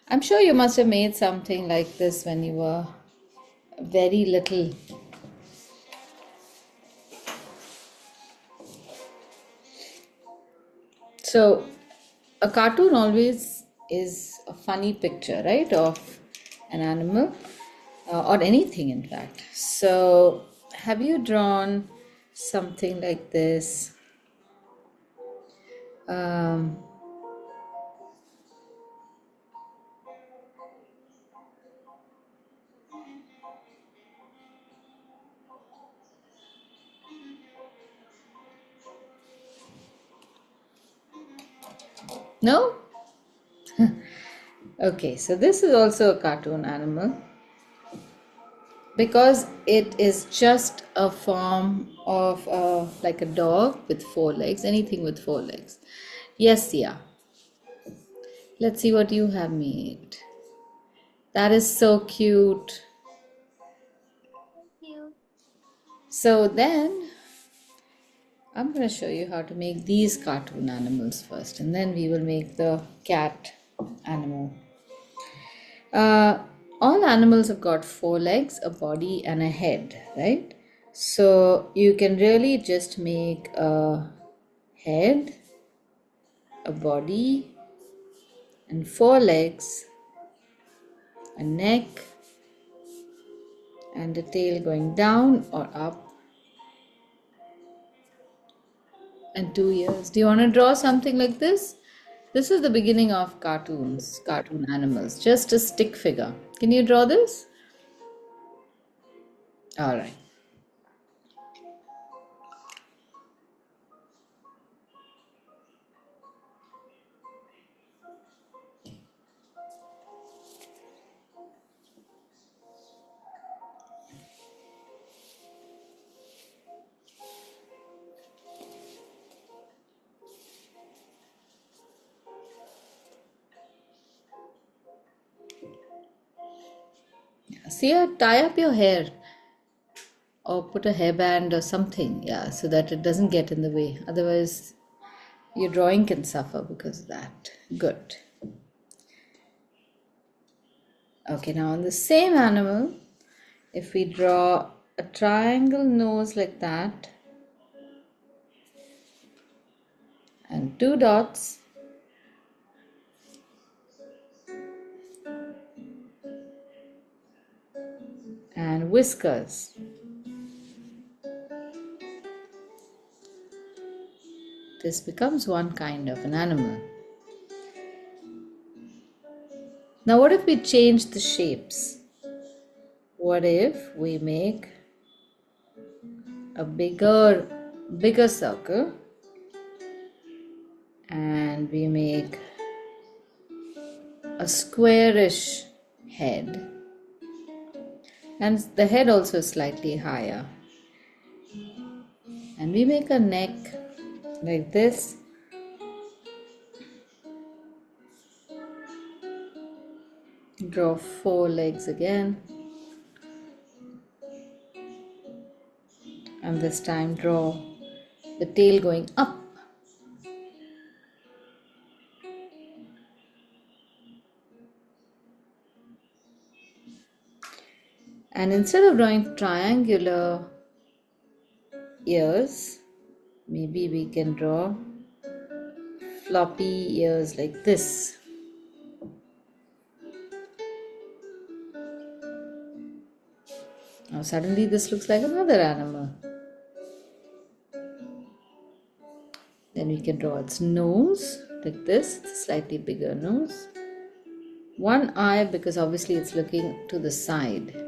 I'm sure you must have made something like this when you were very little. So, a cartoon always is a funny picture, right, of an animal or anything, in fact. So, have you drawn something like this? Um, no? Okay, so this is also a cartoon animal because it is just a form of like a dog with four legs, anything with four legs. Yes, yeah. Let's see what you have made. That is so cute. You. So then I'm going to show you how to make these cartoon animals first, and then we will make the cat animal. Uh, all animals have got four legs, a body, and a head, right? So you can really just make a head, a body, and four legs, a neck, and a tail going down or up, and 2 ears. Do you want to draw something like this? This is the beginning of cartoons, cartoon animals, just a stick figure. Can you draw this? All right. See, tie up your hair or put a hairband or something, yeah, so that it doesn't get in the way. Otherwise, your drawing can suffer because of that. Good. Okay, now on the same animal, if we draw a triangle nose like that and two dots and whiskers, this becomes one kind of an animal. Now, what if we change the shapes? What if we make a bigger circle and we make a squarish head, and the head also is slightly higher, and we make a neck like this, draw four legs again, and this time draw the tail going up, and instead of drawing triangular ears, maybe we can draw floppy ears like this. Now suddenly this looks like another animal. Then we can draw its nose like this. It's a slightly bigger nose. One eye because obviously it's looking to the side.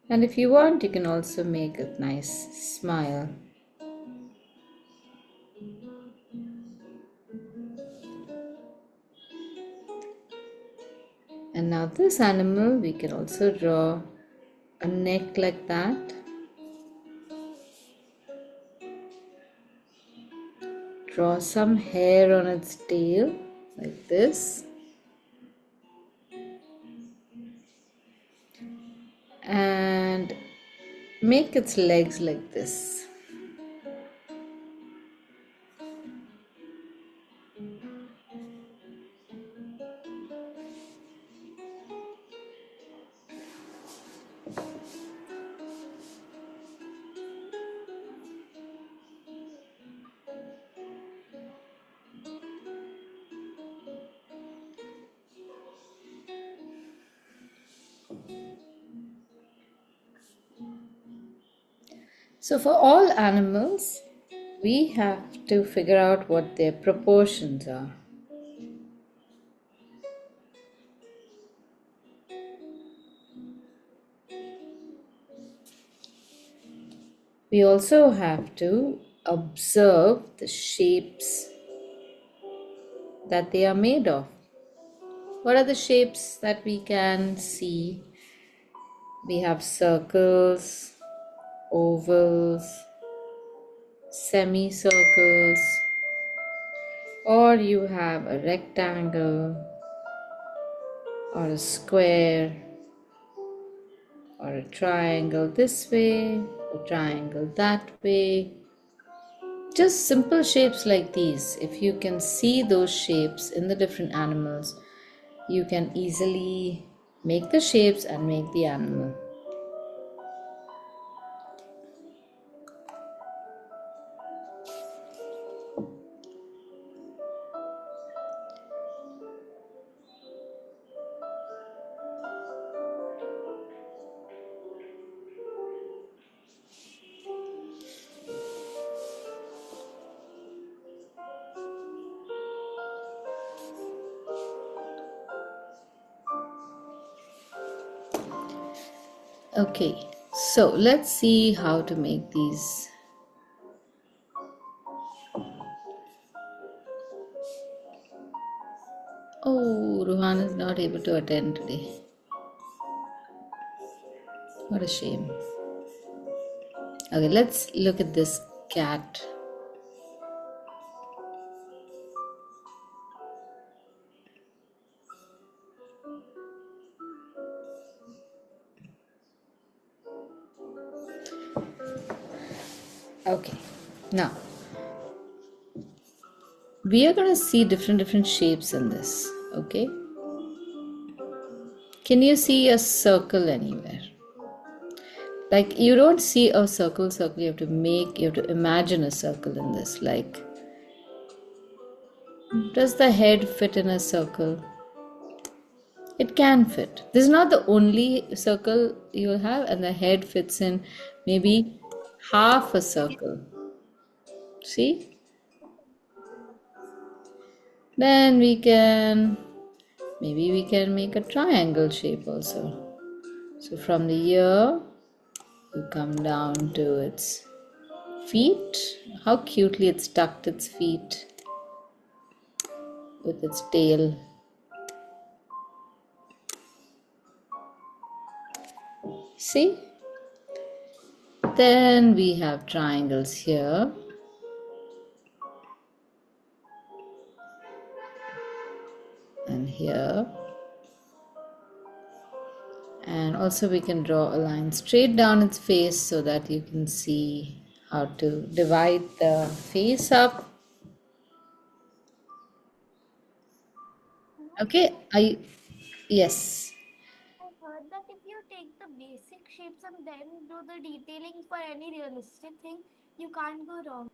And if you want, you can also make a nice smile. And now this animal, we can also draw a neck like that. Draw some hair on its tail like this. And make its legs like this. So for all animals, we have to figure out what their proportions are. We also have to observe the shapes that they are made of. What are the shapes that we can see? We have circles, ovals, semicircles, or you have a rectangle, or a square, or a triangle this way, a triangle that way. Just simple shapes like these. If you can see those shapes in the different animals, you can easily make the shapes and make the animal. Okay, so let's see how to make these. Oh, Ruhan is not able to attend today. What a shame. Okay, let's look at this cat. Okay, now we are going to see different shapes in this. Okay, can you see a circle anywhere? Like, you don't see a circle, you have to imagine a circle in this. Like, does the head fit in a circle? It can fit. This is not the only circle you'll have, and the head fits in maybe half a circle. See? Then maybe we can make a triangle shape also. So from the ear, you come down to its feet. How cutely it's tucked its feet with its tail. See? Then we have triangles here. And here. And also we can draw a line straight down its face so that you can see how to divide the face up. Okay, yes. I heard that if you take the basic shapes and then do the detailing for any realistic thing, you can't go wrong.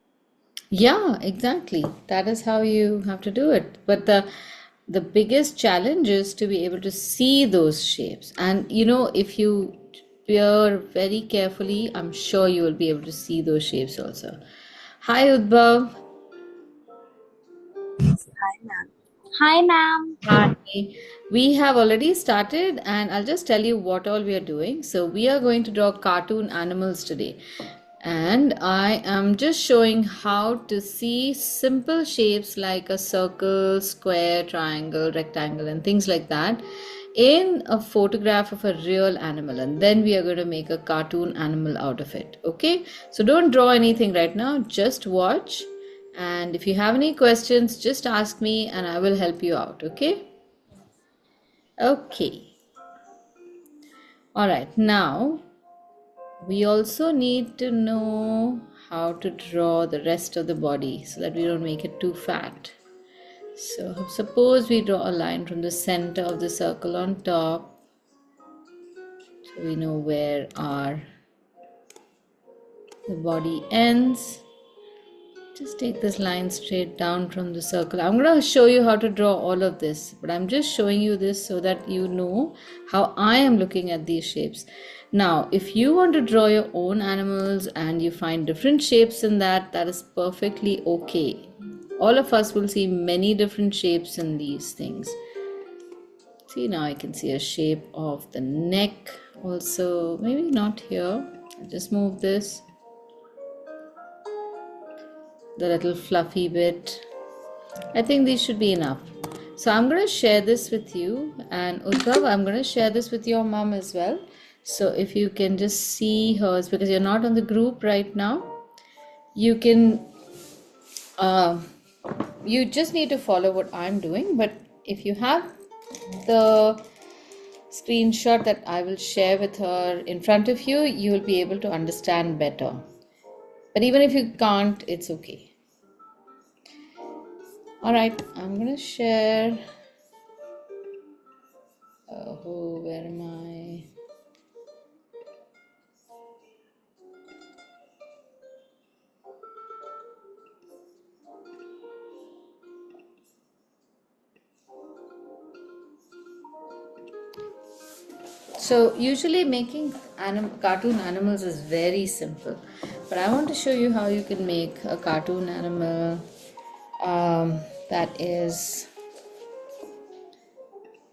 Yeah, exactly. That is how you have to do it. But the biggest challenge is to be able to see those shapes. And if you peer very carefully, I'm sure you will be able to see those shapes also. Hi, Udbhav. Hi, ma'am. Hi. We have already started, and I'll just tell you what all we are doing. So, we are going to draw cartoon animals today, and I am just showing how to see simple shapes like a circle, square, triangle, rectangle, and things like that in a photograph of a real animal, and then we are going to make a cartoon animal out of it. Okay, so don't draw anything right now, just watch. And if you have any questions, just ask me and I will help you out. Okay. Okay. All right. Now we also need to know how to draw the rest of the body so that we don't make it too fat. So suppose we draw a line from the center of the circle on top, so we know where the body ends. Just take this line straight down from the circle. I'm going to show you how to draw all of this, but I'm just showing you this so that you know how I am looking at these shapes. Now, if you want to draw your own animals and you find different shapes in that, that is perfectly okay. All of us will see many different shapes in these things. See, now I can see a shape of the neck also. Maybe not here. I'll just move this. The little fluffy bit. I think these should be enough. So I'm going to share this with you, and Udbhav, I'm going to share this with your mom as well. So if you can just see hers, because you're not on the group right now, you can, you just need to follow what I'm doing. But if you have the screenshot that I will share with her in front of you, you will be able to understand better. But even if you can't, it's okay. All right, I'm going to share. Oh, where am I? So usually making cartoon animals is very simple, but I want to show you how you can make a cartoon animal that is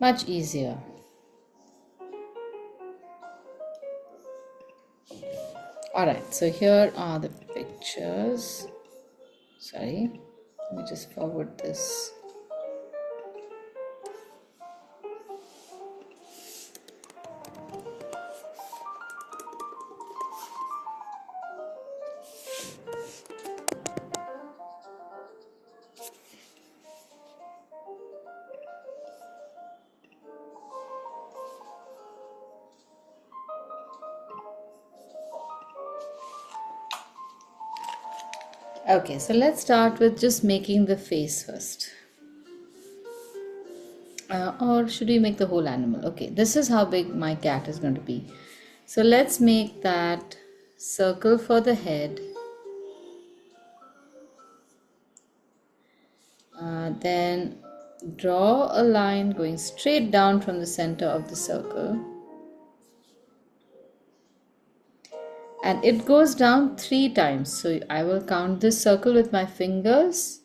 much easier. Alright, so here are the pictures. Sorry, let me just forward this. Okay, so let's start with just making the face first. Or should we make the whole animal? Okay, this is how big my cat is going to be. So let's make that circle for the head. Then draw a line going straight down from the center of the circle. And it goes down 3 times. So I will count this circle with my fingers,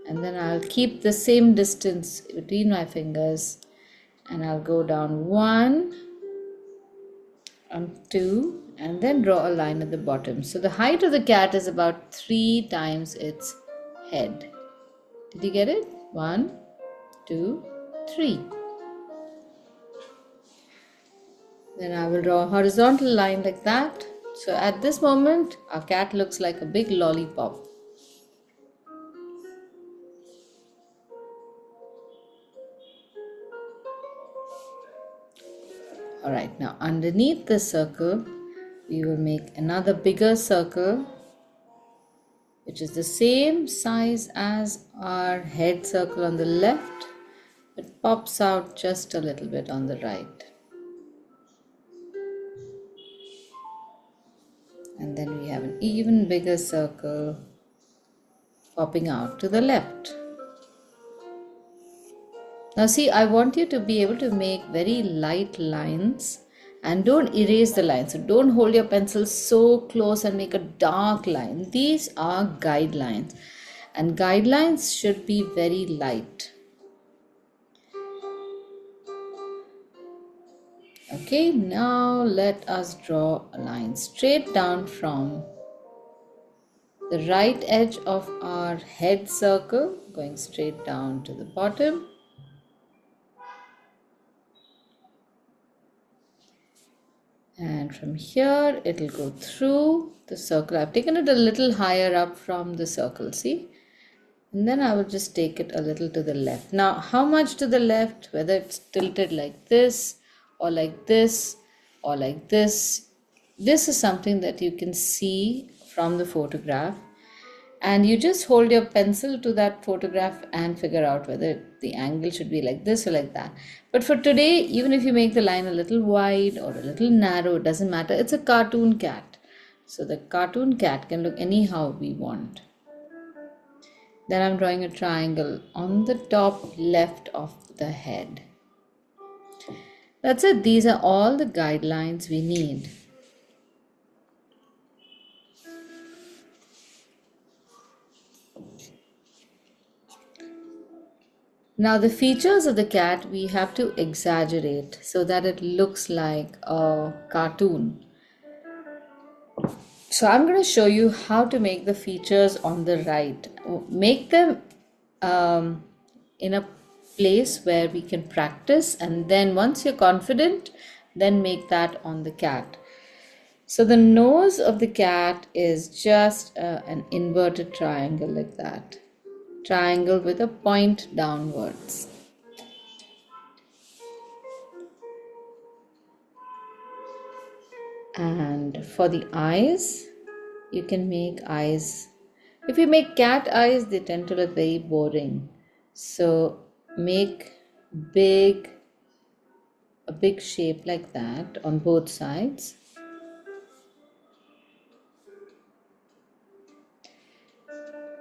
and then I'll keep the same distance between my fingers, and I'll go down 1 and 2, and then draw a line at the bottom. So the height of the cat is about 3 times its head. Did you get it? 1, 2, 3. Then I will draw a horizontal line like that. So at this moment, our cat looks like a big lollipop. Alright, now underneath the circle, we will make another bigger circle, which is the same size as our head circle on the left. It pops out just a little bit on the right. And then we have an even bigger circle popping out to the left. Now see, I want you to be able to make very light lines and don't erase the line. So don't hold your pencil so close and make a dark line. These are guidelines, and guidelines should be very light. Okay, now let us draw a line straight down from the right edge of our head circle, going straight down to the bottom. And from here it will go through the circle. I've taken it a little higher up from the circle, see? And then I will just take it a little to the left. Now, how much to the left? Whether it's tilted like this or like this or like this. This is something that you can see from the photograph. And you just hold your pencil to that photograph and figure out whether the angle should be like this or like that. But for today, even if you make the line a little wide or a little narrow, it doesn't matter. It's a cartoon cat. So the cartoon cat can look anyhow we want. Then I'm drawing a triangle on the top left of the head. That's it. These are all the guidelines we need. Now the features of the cat we have to exaggerate so that it looks like a cartoon. So I'm going to show you how to make the features on the right. Make them in a place where we can practice, and then once you're confident, then make that on the cat. So the nose of the cat is just an inverted triangle like that. Triangle with a point downwards. And for the eyes, you can make eyes. If you make cat eyes, they tend to look very boring. So make big, a big shape like that on both sides.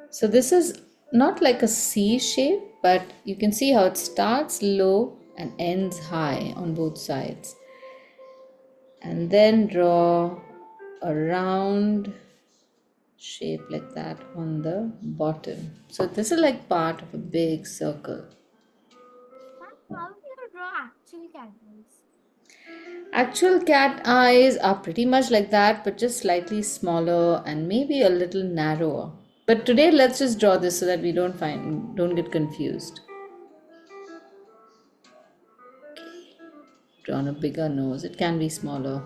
So this is not like a C shape, but you can see how it starts low and ends high on both sides. And then draw a round shape like that on the bottom. So this is like part of a big circle. How do you draw actual cat eyes? Actual cat eyes are pretty much like that, but just slightly smaller and maybe a little narrower. But today let's just draw this so that we don't get confused. Drawn a bigger nose, it can be smaller.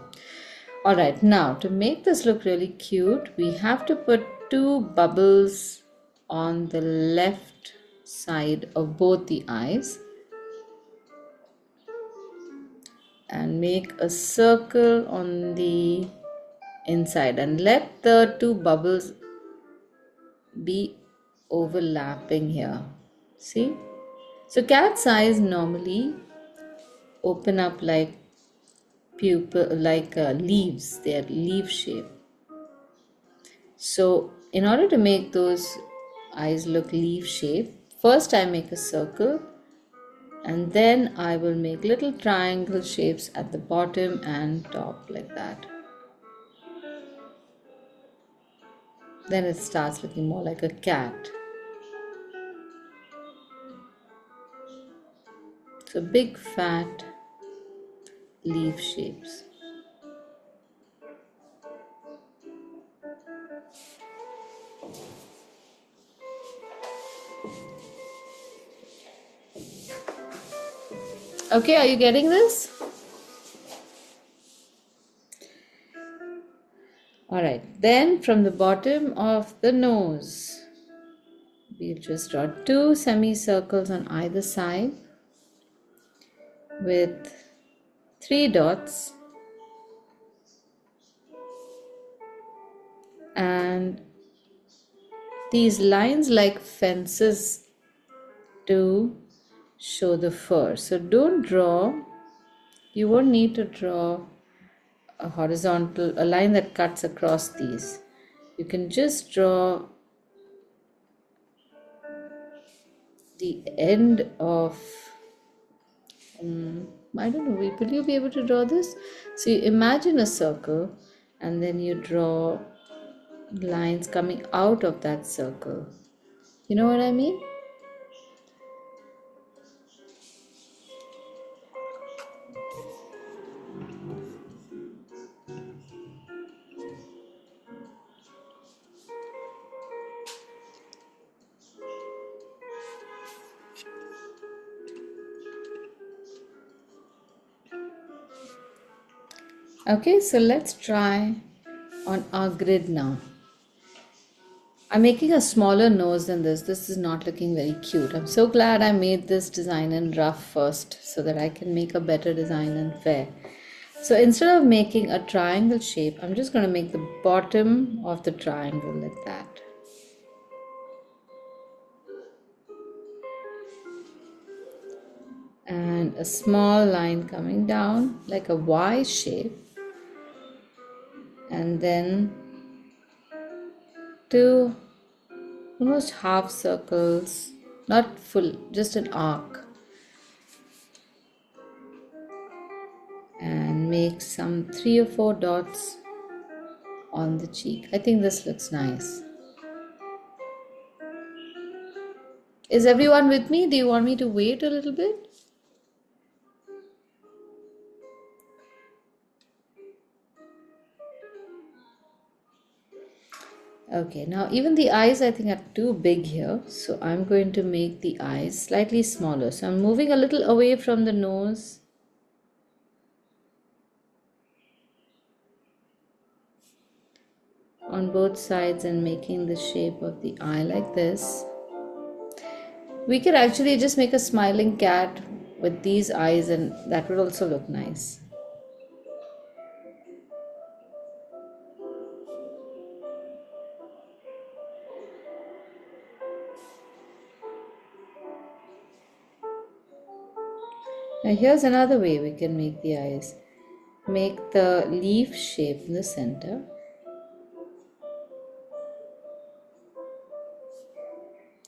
Alright, now to make this look really cute, we have to put two bubbles on the left side of both the eyes and make a circle on the inside and let the two bubbles be overlapping here. See? So cat's eyes normally open up like leaves. They are leaf shape. So in order to make those eyes look leaf shape, first I make a circle and then I will make little triangle shapes at the bottom and top like that. Then it starts looking more like a cat. So big fat leaf shapes. Okay, are you getting this? Alright, then from the bottom of the nose, we'll just draw two semicircles on either side with 3 dots, and these lines like fences to show the fur. So you won't need to draw a line that cuts across these. You can just draw the end of I don't know, will you be able to draw this? So you imagine a circle and then you draw lines coming out of that circle. You know what I mean? Okay, so let's try on our grid now. I'm making a smaller nose than this. This is not looking very cute. I'm so glad I made this design in rough first so that I can make a better design in fair. So instead of making a triangle shape, I'm just going to make the bottom of the triangle like that. And a small line coming down like a Y shape. And then two almost half circles, not full, just an arc. make some 3 or 4 dots on the cheek. I think this looks nice. Is everyone with me? Do you want me to wait a little bit? Okay, now even the eyes I think are too big here. So I'm going to make the eyes slightly smaller. So I'm moving a little away from the nose. On both sides and making the shape of the eye like this. We could actually just make a smiling cat with these eyes and that would also look nice. Now here's another way we can make the eyes. Make the leaf shape in the center.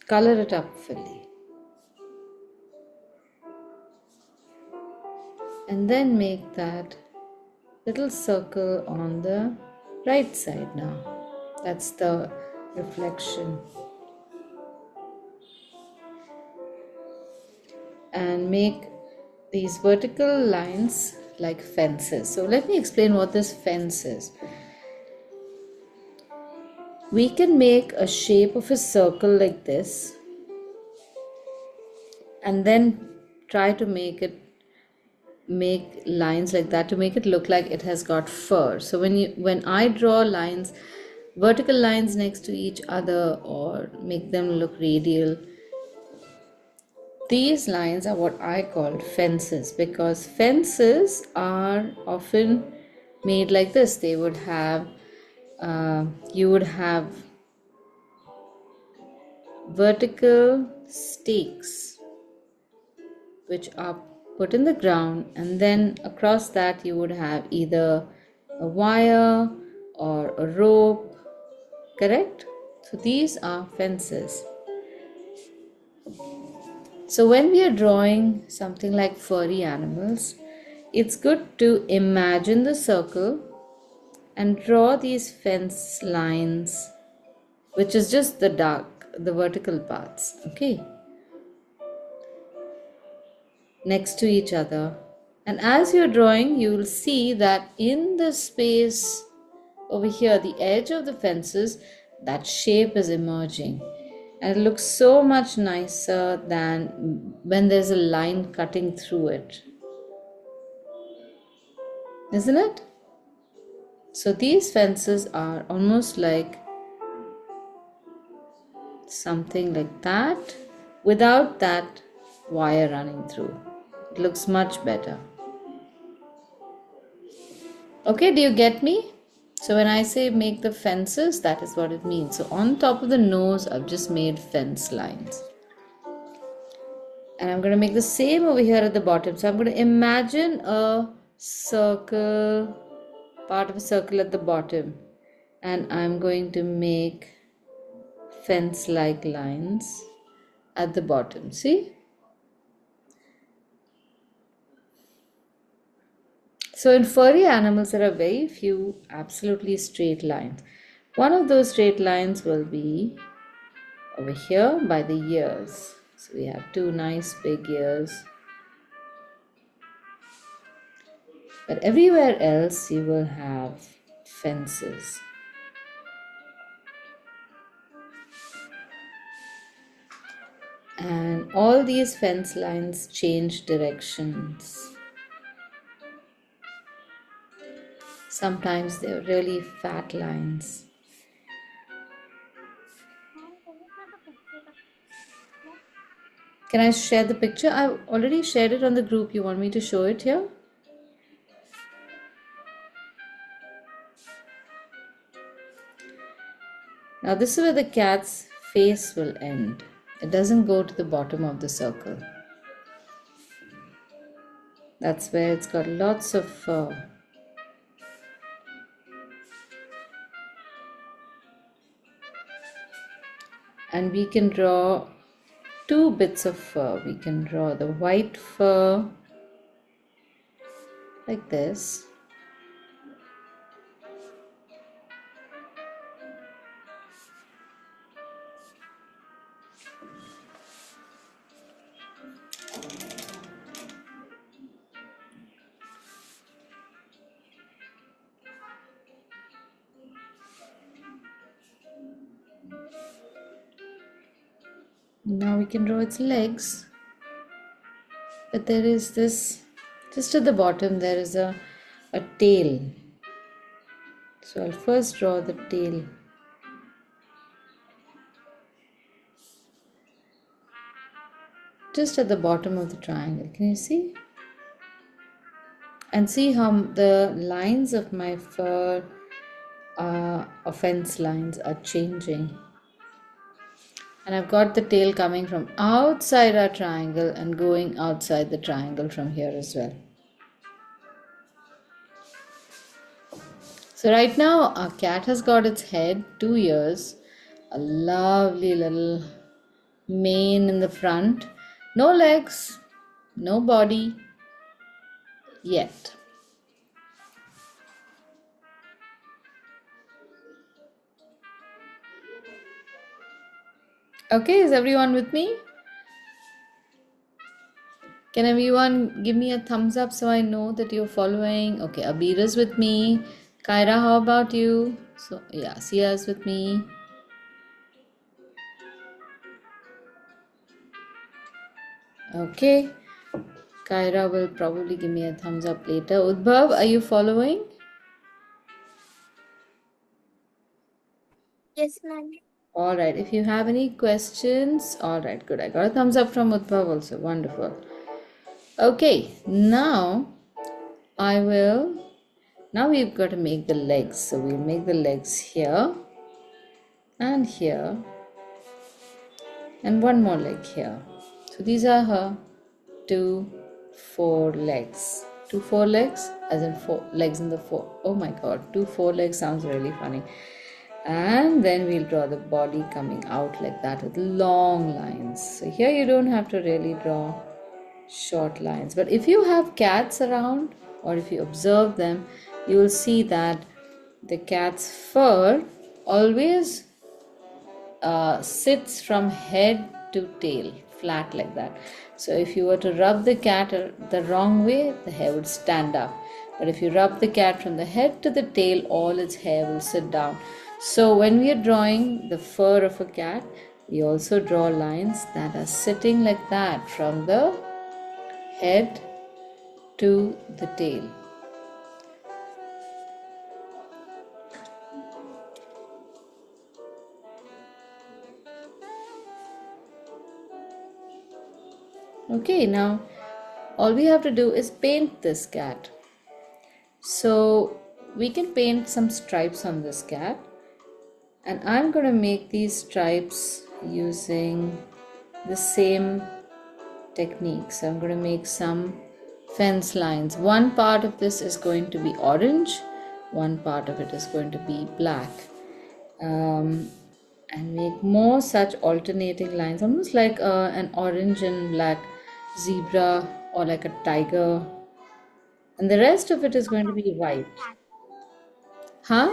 Color it up fully. And then make that little circle on the right side now. That's the reflection. And make these vertical lines like fences. So let me explain what this fence is. We can make a shape of a circle like this and then try to make lines like that to make it look like it has got fur. So when I draw lines, vertical lines next to each other or make them look radial, these lines are what I call fences, because fences are often made like this. They would have you would have vertical stakes which are put in the ground, and then across that you would have either a wire or a rope, correct? So these are fences. So when we are drawing something like furry animals, it's good to imagine the circle and draw these fence lines, which is just the vertical parts, okay, next to each other. And as you're drawing, you will see that in the space over here, the edge of the fences, that shape is emerging. And it looks so much nicer than when there's a line cutting through it. Isn't it? So these fences are almost like something like that without that wire running through. It looks much better. Okay, do you get me? So when I say make the fences, that is what it means. So on top of the nose, I've just made fence lines. And I'm going to make the same over here at the bottom. So I'm going to imagine a circle, part of a circle at the bottom. And I'm going to make fence-like lines at the bottom. See? So in furry animals, there are very few absolutely straight lines. One of those straight lines will be over here by the ears. So we have two nice big ears. But everywhere else you will have fences. And all these fence lines change directions. Sometimes they're really fat lines. Can I share the picture? I've already shared it on the group. You want me to show it here? Now this is where the cat's face will end. It doesn't go to the bottom of the circle. That's where it's got lots of fur. And we can draw two bits of fur. We can draw the white fur like this, Now we can draw its legs. But there is this, just at the bottom, there is a tail. So I'll first draw the tail. Just at the bottom of the triangle. Can you see? And see how the lines of my fur fence lines are changing. And I've got the tail coming from outside our triangle and going outside the triangle from here as well. So right now our cat has got its head, 2 ears, a lovely little mane in the front, no legs, no body yet. Okay, is everyone with me? Can everyone give me a thumbs up so I know that you're following? Okay, Abira's with me. Kyra, how about you? So yeah, Sia's with me. Okay, Kyra will probably give me a thumbs up later. Udbhav, are you following? Yes, ma'am. All right, if you have any questions, all right, good. I got a thumbs up from Udbhav also. Wonderful. Okay, now now we've got to make the legs. So we'll make the legs here and here and one more leg here. So these are her 2 4 legs. 2 4 legs as in 4 legs in the 4. Oh my god, 2 4 legs sounds really funny. And then we'll draw the body coming out like that with long lines. So here you don't have to really draw short lines, but if you have cats around or if you observe them, you will see that the cat's fur always sits from head to tail flat like that. So if you were to rub the cat the wrong way, the hair would stand up, but if you rub the cat from the head to the tail, all its hair will sit down. So when we are drawing the fur of a cat, we also draw lines that are sitting like that from the head to the tail. Okay, now all we have to do is paint this cat. So we can paint some stripes on this cat, and I'm going to make these stripes using the same technique. So I'm going to make some fence lines. One part of this is going to be orange, one part of it is going to be black, and make more such alternating lines, almost like an orange and black zebra or like a tiger, and the rest of it is going to be white. Huh?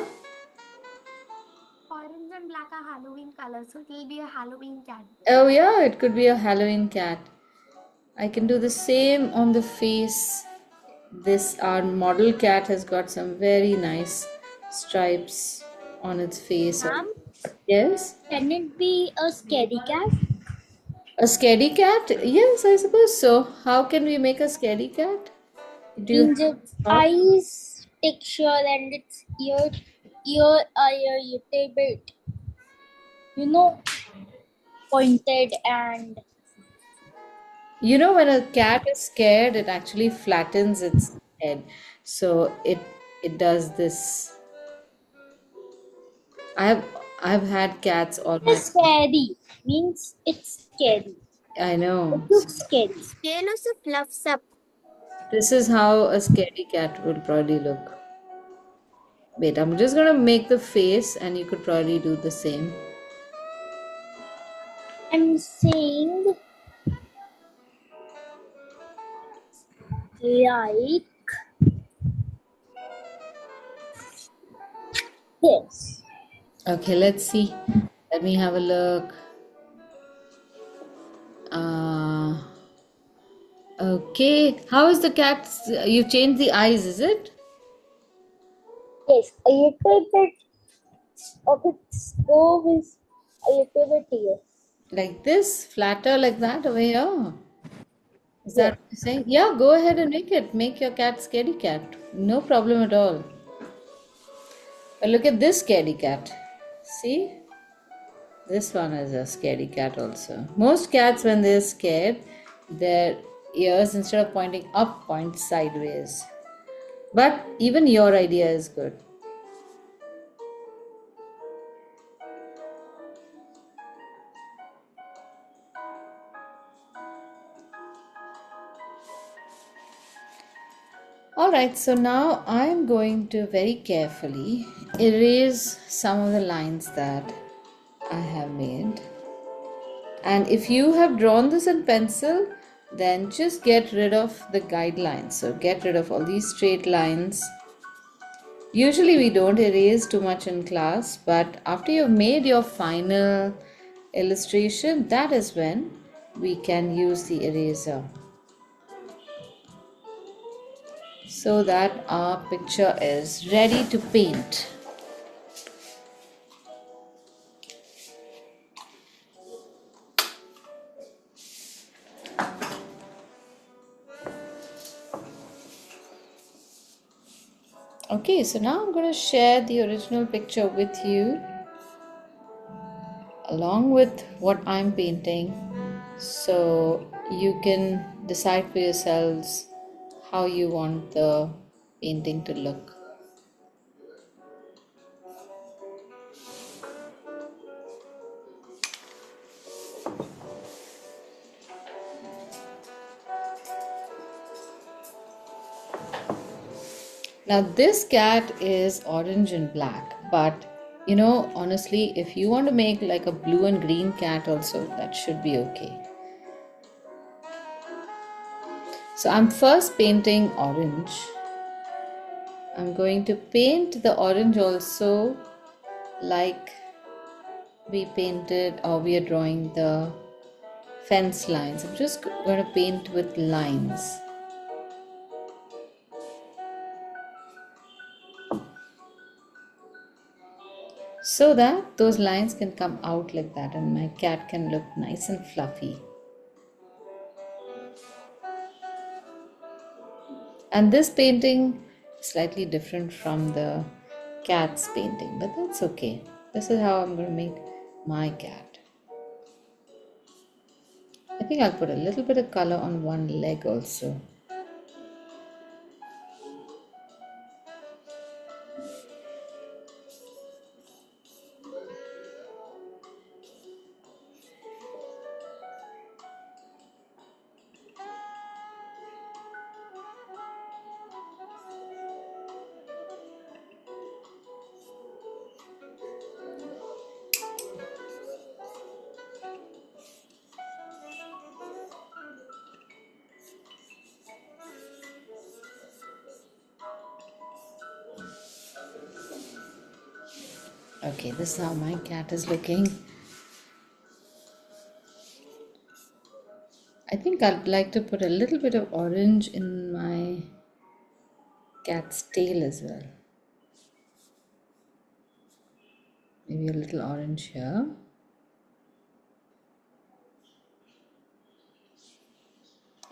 Orange and black are Halloween colors, so it will be a Halloween cat. Oh yeah, it could be a Halloween cat. I can do the same on the face. This our model cat has got some very nice stripes on its face. Ma'am, Yes? can it be a scary cat? A scaredy cat? Yes, I suppose so. How can we make a scaredy cat? Do you Means its eyes texture and its ear are a little bit, pointed and when a cat is scared, it actually flattens its head. So it does this. I've had cats all my scary. Means it's scary. I know. It looks scary. Tail also fluffs up. This is how a scaredy cat would probably look. Wait, I'm just gonna make the face and you could probably do the same. I'm saying like this. Okay, let's see. Let me have a look. Okay. How is the cat? You've changed the eyes, is it? Yes, a little bit of its nose is a little bit here. Like this, flatter like that over here. Is that Yes. what you're saying? Yeah, go ahead and make it. Make your cat scaredy cat. No problem at all. But look at this scaredy cat. See? This one is a scaredy cat also. Most cats, when they're scared, their ears, instead of pointing up, point sideways. But even your idea is good. Alright, so now I'm going to very carefully erase some of the lines that I have made. And if you have drawn this in pencil, then just get rid of the guidelines. So get rid of all these straight lines. Usually we don't erase too much in class, but after you've made your final illustration, that is when we can use the eraser so that our picture is ready to paint. Okay, so now I'm going to share the original picture with you along with what I'm painting, so you can decide for yourselves how you want the painting to look. Now this cat is orange and black, but honestly, if you want to make like a blue and green cat also, that should be okay. So I'm first painting orange. I'm going to paint the orange also like we painted, or we are drawing the fence lines. I'm just going to paint with lines. So that those lines can come out like that and my cat can look nice and fluffy. And this painting is slightly different from the cat's painting, but that's okay. This is how I'm going to make my cat. I think I'll put a little bit of color on one leg also. Okay, this is how my cat is looking. I think I'd like to put a little bit of orange in my cat's tail as well. Maybe a little orange here.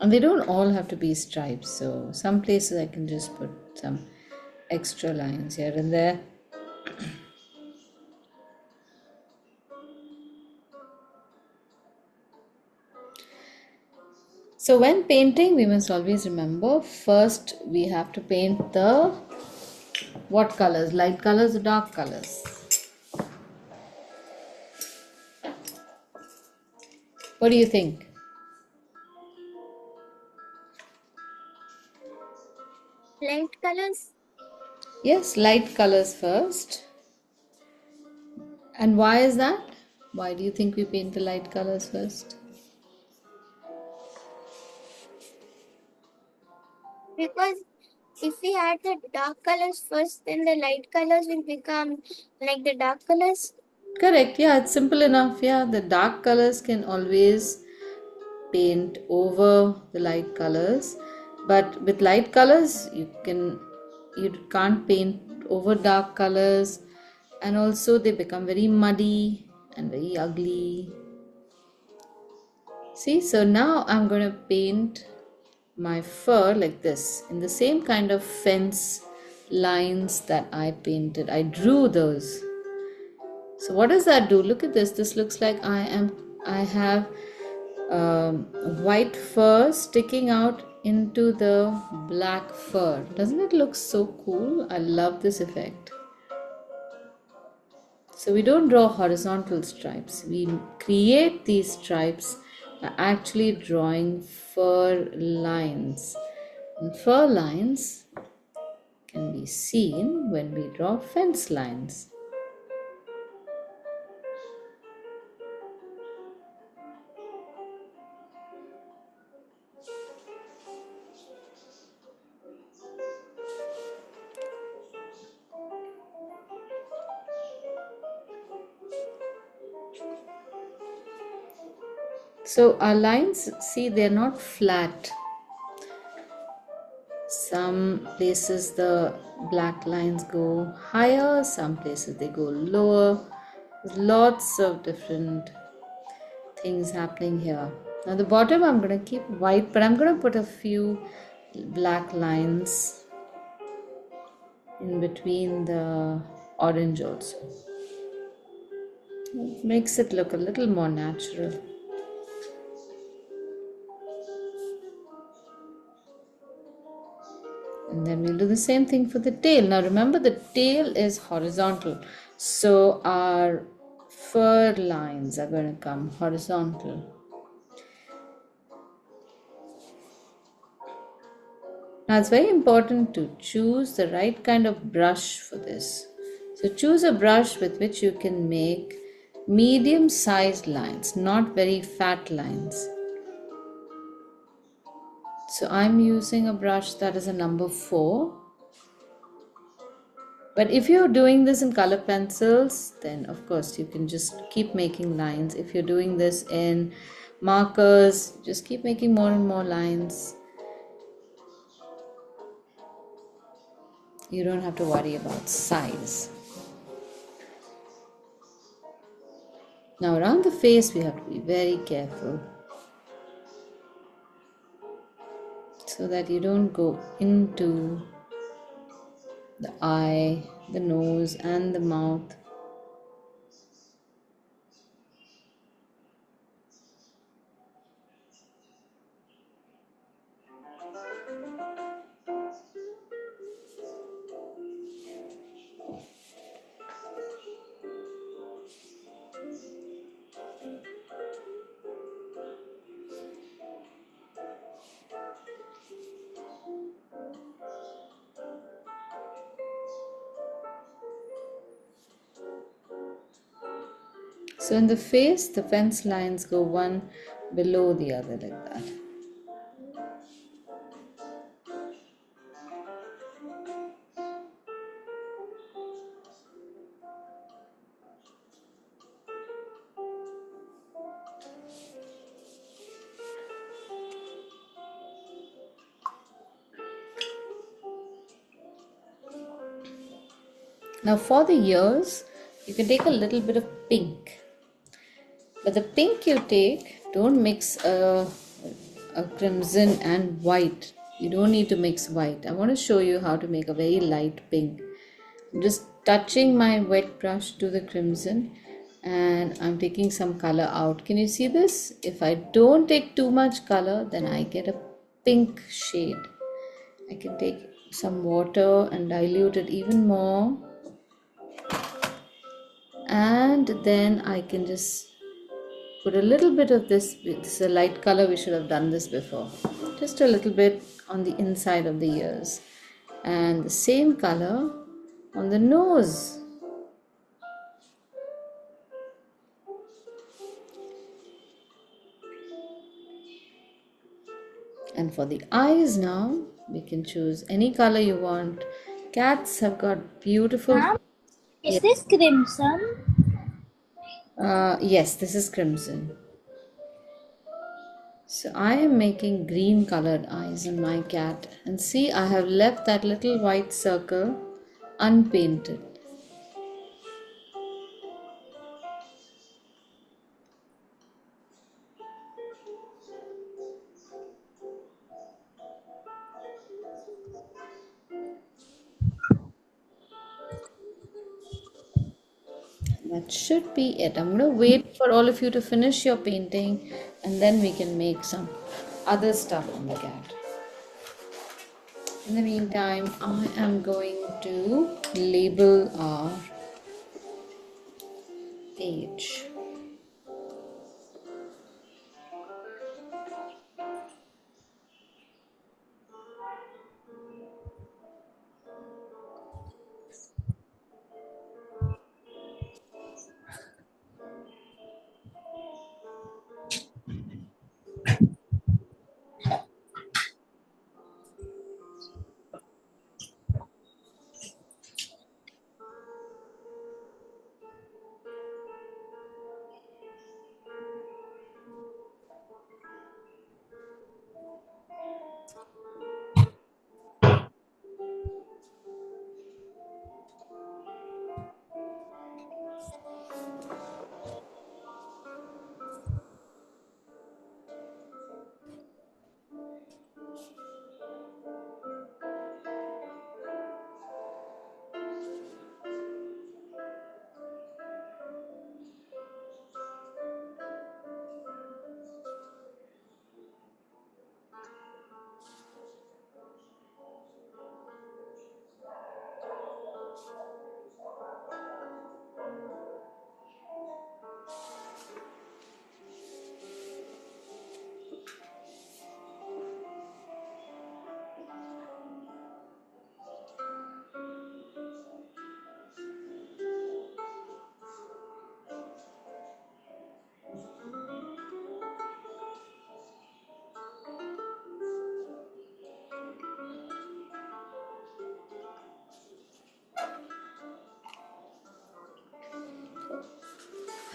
And they don't all have to be stripes, so some places I can just put some extra lines here and there. So when painting, we must always remember first we have to paint the what colors? Light colors or dark colors? What do you think? Light colors. Yes, light colors first. And why is that? Why do you think we paint the light colors first? Because if we add the dark colors first, then the light colors will become like the dark colors. Correct, yeah, it's simple enough. Yeah, the dark colors can always paint over the light colors, but with light colors you can't paint over dark colors, and also they become very muddy and very ugly. See, so now I'm going to paint my fur like this in the same kind of fence lines that I painted. I drew those. So what does that do? Look at this. This looks like I have white fur sticking out into the black fur. Doesn't it look so cool? I love this effect. So we don't draw horizontal stripes. We create these stripes by actually drawing fur lines. And fur lines can be seen when we draw fence lines. So our lines, see, they're not flat. Some places the black lines go higher, some places they go lower. There's lots of different things happening here. Now the bottom I'm going to keep white, but I'm going to put a few black lines in between the orange also. It makes it look a little more natural. And then we'll do the same thing for the tail. Now remember, the tail is horizontal, so our fur lines are going to come horizontal. Now it's very important to choose the right kind of brush for this. So choose a brush with which you can make medium sized lines, not very fat lines. So I'm using a brush that is a number 4. But if you're doing this in color pencils, then of course you can just keep making lines. If you're doing this in markers, just keep making more and more lines. You don't have to worry about size. Now around the face we have to be very careful so that you don't go into the eye, the nose and the mouth. So in the face, the fence lines go one below the other like that. Now for the ears, you can take a little bit of pink. But the pink you take, don't mix a crimson and white. You don't need to mix white. I want to show you how to make a very light pink. I'm just touching my wet brush to the crimson and I'm taking some color out. Can you see this? If I don't take too much color, then I get a pink shade. I can take some water and dilute it even more. And then I can just put a little bit of this. This is a light color. We should have done this before. Just a little bit on the inside of the ears. And the same color on the nose. And for the eyes now, we can choose any color you want. Cats have got beautiful... Ma'am, is this crimson? Yes, this is crimson. So I am making green colored eyes on my cat. And see, I have left that little white circle unpainted. That should be it. I'm going to wait for all of you to finish your painting and then we can make some other stuff on the cat. In the meantime, I am going to label our page.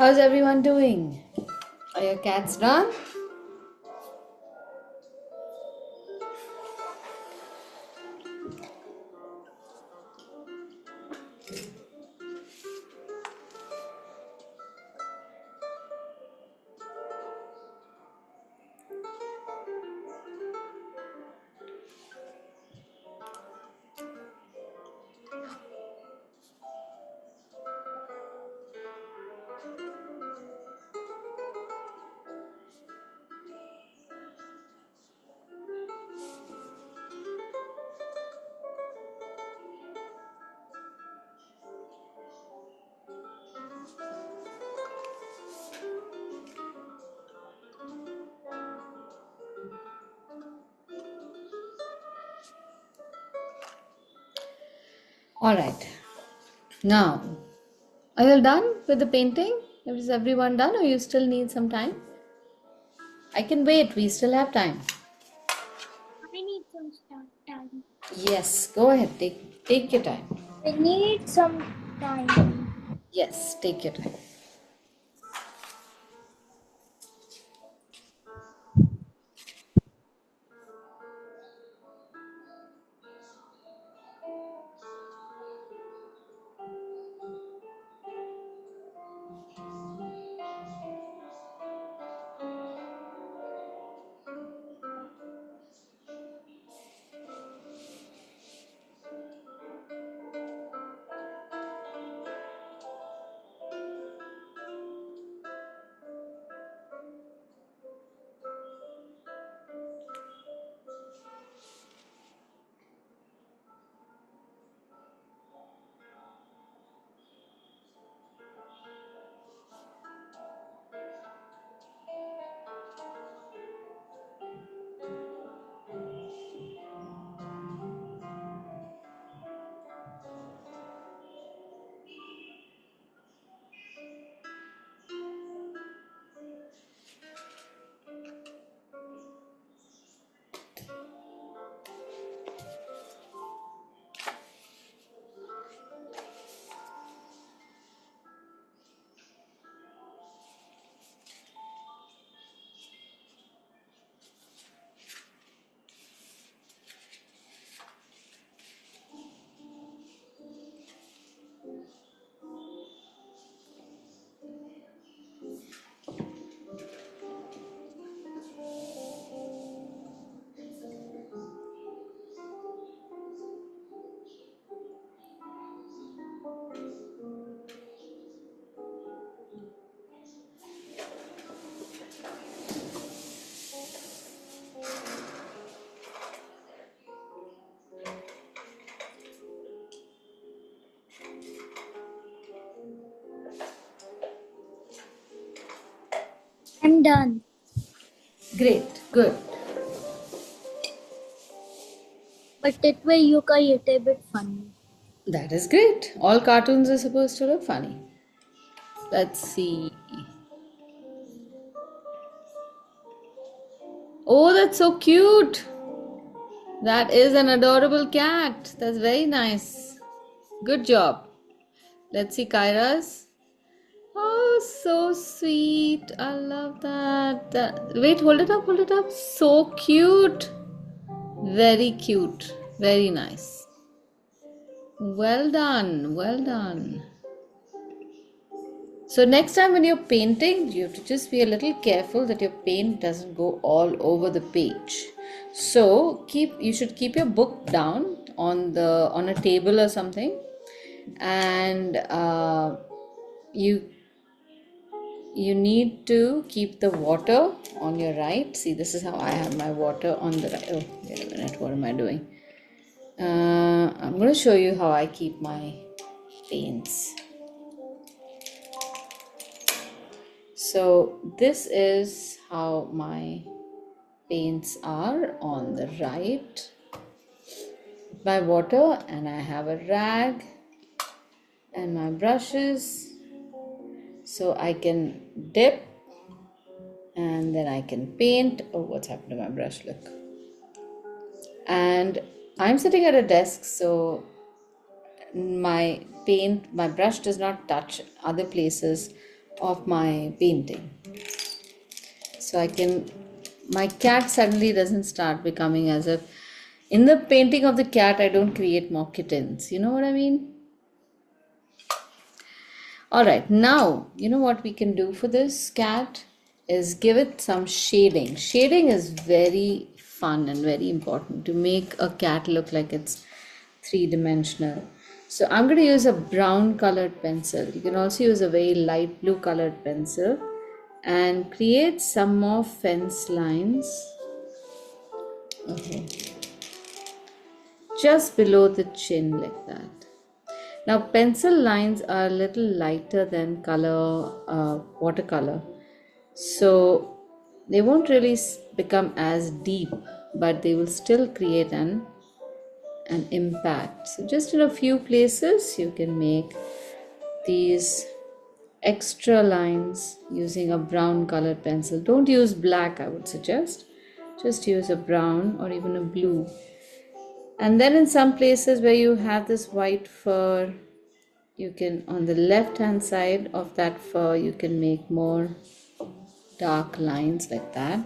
How's everyone doing? Are your cats done? All right. Now, are you all done with the painting? Is everyone done or you still need some time? I can wait. We still have time. I need some start time. Yes, go ahead. Take your time. I need some time. Yes, take your time. I'm done. Great, good. But it way you can it a bit funny. That is great. All cartoons are supposed to look funny. Let's see. Oh, that's so cute. That is an adorable cat. That's very nice. Good job. Let's see Kyra's. Oh, so sweet. I love that. Wait, hold it up, hold it up. So cute. Very cute. Very nice. Well done. Well done. So next time when you're painting, you have to just be a little careful that your paint doesn't go all over the page. So you should keep your book down on a table or something, and you you need to keep the water on your right. See, this is how I have my water on the right. Oh, wait a minute, what am I doing? I'm going to show you how I keep my paints. So this is how my paints are on the right. My water, and I have a rag and my brushes, so I can dip and then I can paint. Oh, what's happened to my brush? Look. And I'm sitting at a desk, so my brush does not touch other places of my painting. So my cat suddenly doesn't start becoming as if in the painting of the cat I don't create more kittens. You know what I mean? All right, now you know what we can do for this cat is give it some shading. Shading is very fun and very important to make a cat look like it's three-dimensional. So I'm going to use a brown colored pencil. You can also use a very light blue colored pencil and create some more fence lines. Okay. Just below the chin like that. Now pencil lines are a little lighter than watercolor, so they won't really become as deep, but they will still create an impact. So just in a few places you can make these extra lines using a brown colored pencil. Don't use black, I would suggest. Just use a brown or even a blue. And then in some places where you have this white fur, you can, on the left hand side of that fur, you can make more dark lines like that.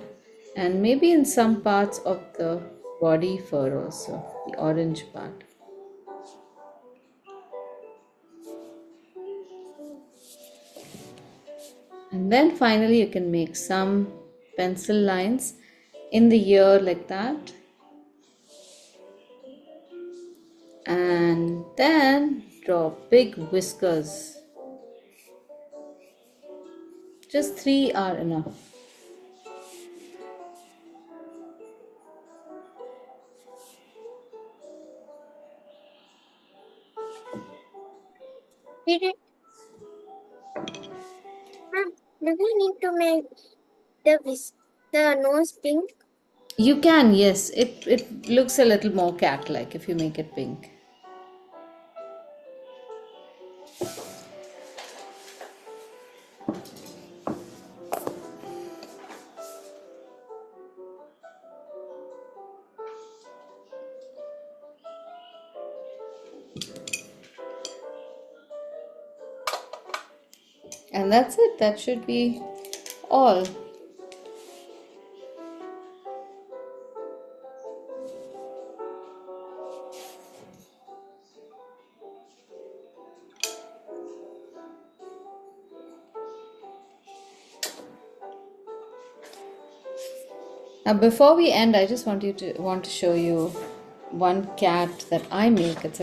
And maybe in some parts of the body fur also, the orange part. And then finally you can make some pencil lines in the ear like that. And then draw big whiskers. Just 3 are enough. Did it? Ma'am, do we need to make the nose pink? You can, yes. It looks a little more cat-like if you make it pink. And that's it. That should be all. Now, before we end, I just want to show you one cat that I make. It's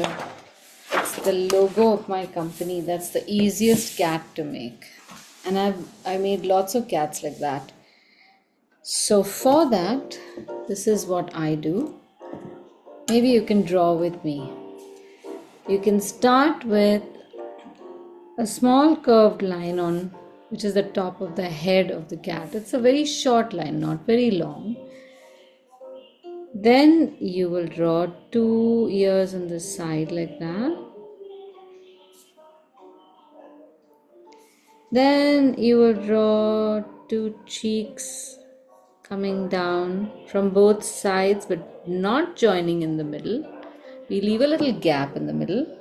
the logo of my company. That's the easiest cat to make, and I made lots of cats like that. So for that, this is what I do. Maybe you can draw with me. You can start with a small curved line on which is the top of the head of the cat. It's a very short line, not very long. Then you will draw 2 ears on the side like that. Then you will draw 2 cheeks coming down from both sides but not joining in the middle. We leave a little gap in the middle.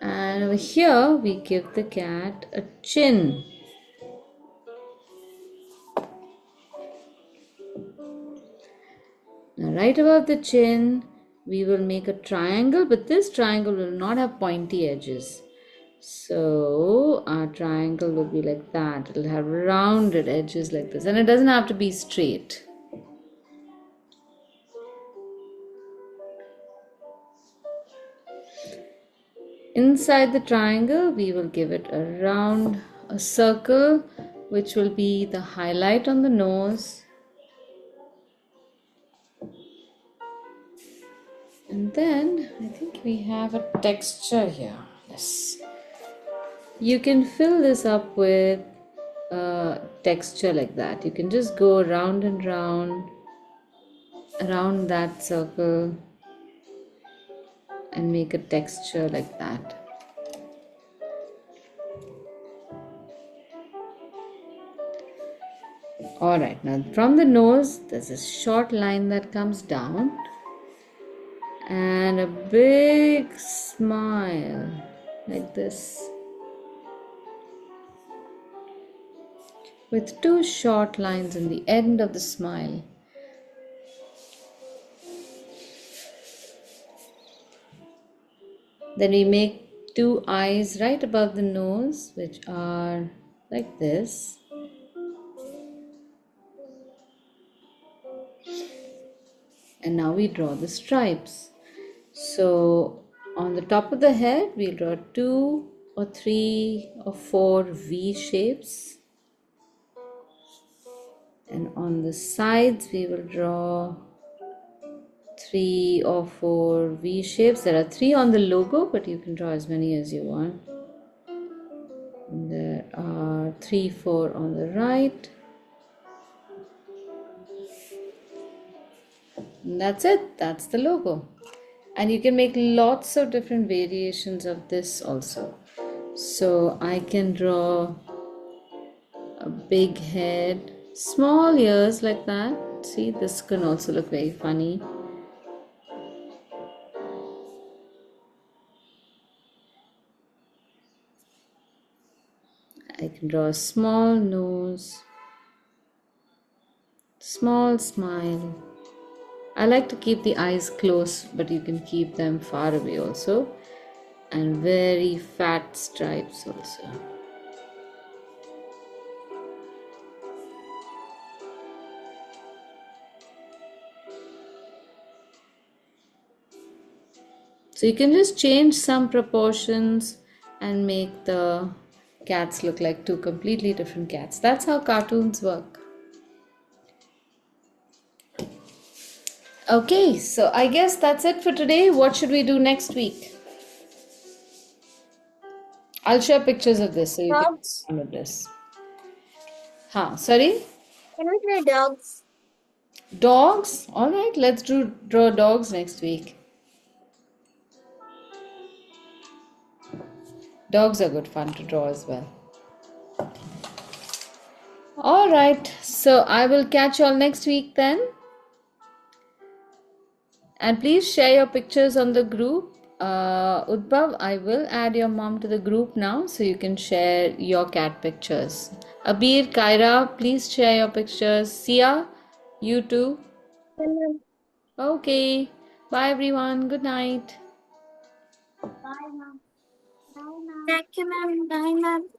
And over here we give the cat a chin. Now right above the chin we will make a triangle, but this triangle will not have pointy edges. So our triangle will be like that. It'll have rounded edges like this, and it doesn't have to be straight. Inside the triangle we will give it a circle, which will be the highlight on the nose. And then I think we have a texture here. Yes. You can fill this up with texture like that. You can just go round and round around that circle and make a texture like that. Alright, now from the nose there's a short line that comes down and a big smile like this, with 2 short lines in the end of the smile. Then we make 2 eyes right above the nose, which are like this. And now we draw the stripes. So on the top of the head we'll draw 2 or 3 or 4 V shapes, and on the sides we will draw 3 or 4 V shapes. There are 3 on the logo, but you can draw as many as you want. And there are 3, 4 on the right. And that's it. That's the logo. And you can make lots of different variations of this also. So I can draw a big head, small ears like that. See, this can also look very funny. I can draw a small nose, small smile. I like to keep the eyes close, but you can keep them far away also. And very fat stripes also. So you can just change some proportions and make the cats look like 2 completely different cats. That's how cartoons work. Okay, so I guess that's it for today. What should we do next week? I'll share pictures of this so you Dogs. can with this. Sorry? Can we play dogs? Dogs? Alright, let's draw dogs next week. Dogs are good fun to draw as well. Alright, so I will catch you all next week then. And please share your pictures on the group. Udbhav, I will add your mom to the group now so you can share your cat pictures. Abir, Kaira, please share your pictures. Sia, you too. Hello. Okay. Bye everyone. Good night. Bye, ma'am. Bye, ma'am. Thank you, ma'am. Bye, ma'am.